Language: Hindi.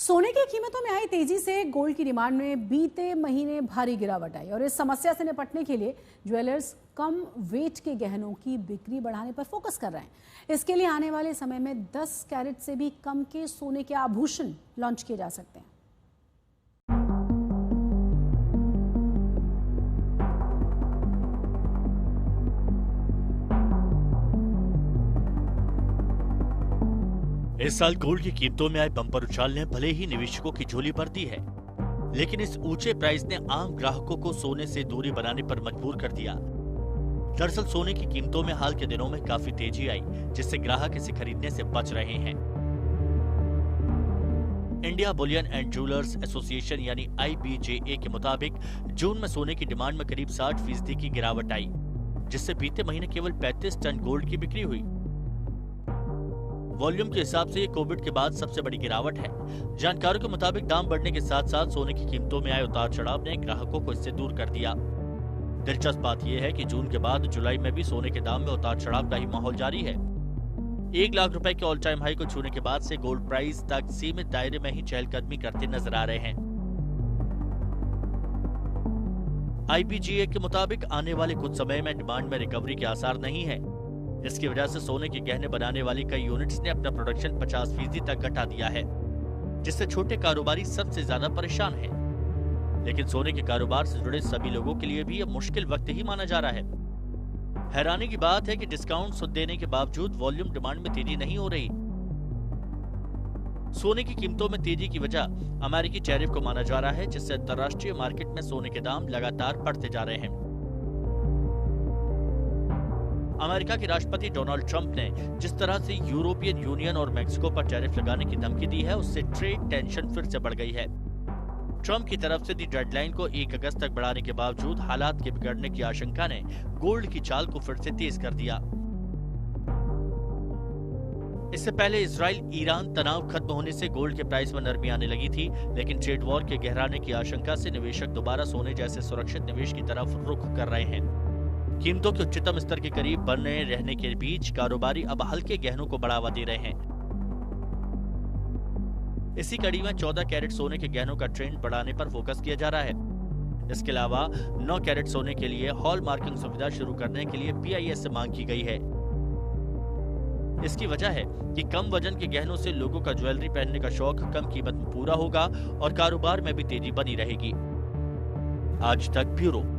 सोने की कीमतों में आई तेजी से गोल्ड की डिमांड में बीते महीने भारी गिरावट आई और इस समस्या से निपटने के लिए ज्वेलर्स कम वेट के गहनों की बिक्री बढ़ाने पर फोकस कर रहे हैं। इसके लिए आने वाले समय में 10 कैरेट से भी कम के सोने के आभूषण लॉन्च किए जा सकते हैं। इस साल गोल्ड की कीमतों में आए बम्पर उछाल ने भले ही निवेशकों की झोली भर दी है, लेकिन इस ऊंचे प्राइस ने आम ग्राहकों को सोने से दूरी बनाने पर मजबूर कर दिया। दरअसल सोने की कीमतों में हाल के दिनों में काफी तेजी आई, जिससे ग्राहक इसे खरीदने से बच रहे हैं। India Boolean and jewellers association यानी IBJA के मुताबिक जून में सोने की डिमांड में करीब 60% की गिरावट आई, जिससे बीते महीने केवल 35 टन गोल्ड की बिक्री हुई। वॉल्यूम के हिसाब से ये कोविड के बाद सबसे बड़ी गिरावट है। जानकारों के मुताबिक दाम बढ़ने के साथ साथ सोने की कीमतों में आए उतार चढ़ाव ने ग्राहकों को इससे दूर कर दिया। दिलचस्प बात यह है कि जून के बाद जुलाई में भी सोने के दाम में उतार चढ़ाव का ही माहौल जारी है। 1 लाख रुपए के ऑल टाइम हाई को छूने के बाद से गोल्ड प्राइस तक सीमित दायरे में ही चहलकदमी करते नजर आ रहे हैं। IBJA के मुताबिक आने वाले कुछ समय में डिमांड में रिकवरी के आसार नहीं है। इसकी वजह से सोने के गहने बनाने वाली कई यूनिट्स ने अपना प्रोडक्शन 50% तक घटा दिया है, जिससे छोटे कारोबारी सबसे ज्यादा परेशान हैं। लेकिन सोने के कारोबार से जुड़े सभी लोगों के लिए भी अब मुश्किल वक्त ही माना जा रहा है। हैरानी की बात है कि डिस्काउंट देने के बावजूद वॉल्यूम डिमांड में तेजी नहीं हो रही। सोने की कीमतों में तेजी की वजह अमेरिकी टैरिफ को माना जा रहा है, जिससे अंतर्राष्ट्रीय मार्केट में सोने के दाम लगातार बढ़ते जा रहे हैं। अमेरिका के राष्ट्रपति डोनाल्ड ट्रंप ने जिस तरह से यूरोपियन यूनियन और मेक्सिको पर टैरिफ लगाने की धमकी दी है, उससे ट्रेड टेंशन फिर से बढ़ गई है। ट्रंप की तरफ से दी डेडलाइन को 1 अगस्त तक बढ़ाने के बावजूद हालात के बिगड़ने की आशंका ने गोल्ड की चाल को फिर से तेज कर दिया। इससे पहले इजराइल ईरान तनाव खत्म होने से गोल्ड के प्राइस में नरमी आने लगी थी, लेकिन ट्रेड वॉर के गहराने की आशंका से निवेशक दोबारा सोने जैसे सुरक्षित निवेश की तरफ रुख कर रहे हैं। कीमतों के उच्चतम स्तर के करीब बने रहने के बीच कारोबारी अब हल्के गहनों को बढ़ावा दे रहे हैं। इसी कड़ी में 14 कैरेट सोने के गहनों का ट्रेंड बढ़ाने पर फोकस किया जा रहा है। इसके अलावा 9 कैरेट सोने के लिए हॉल मार्किंग सुविधा शुरू करने के लिए BIS से मांग की गई है। इसकी वजह है कि कम वजन के गहनों से लोगों का ज्वेलरी पहनने का शौक कम कीमत में पूरा होगा और कारोबार में भी तेजी बनी रहेगी। आज तक ब्यूरो।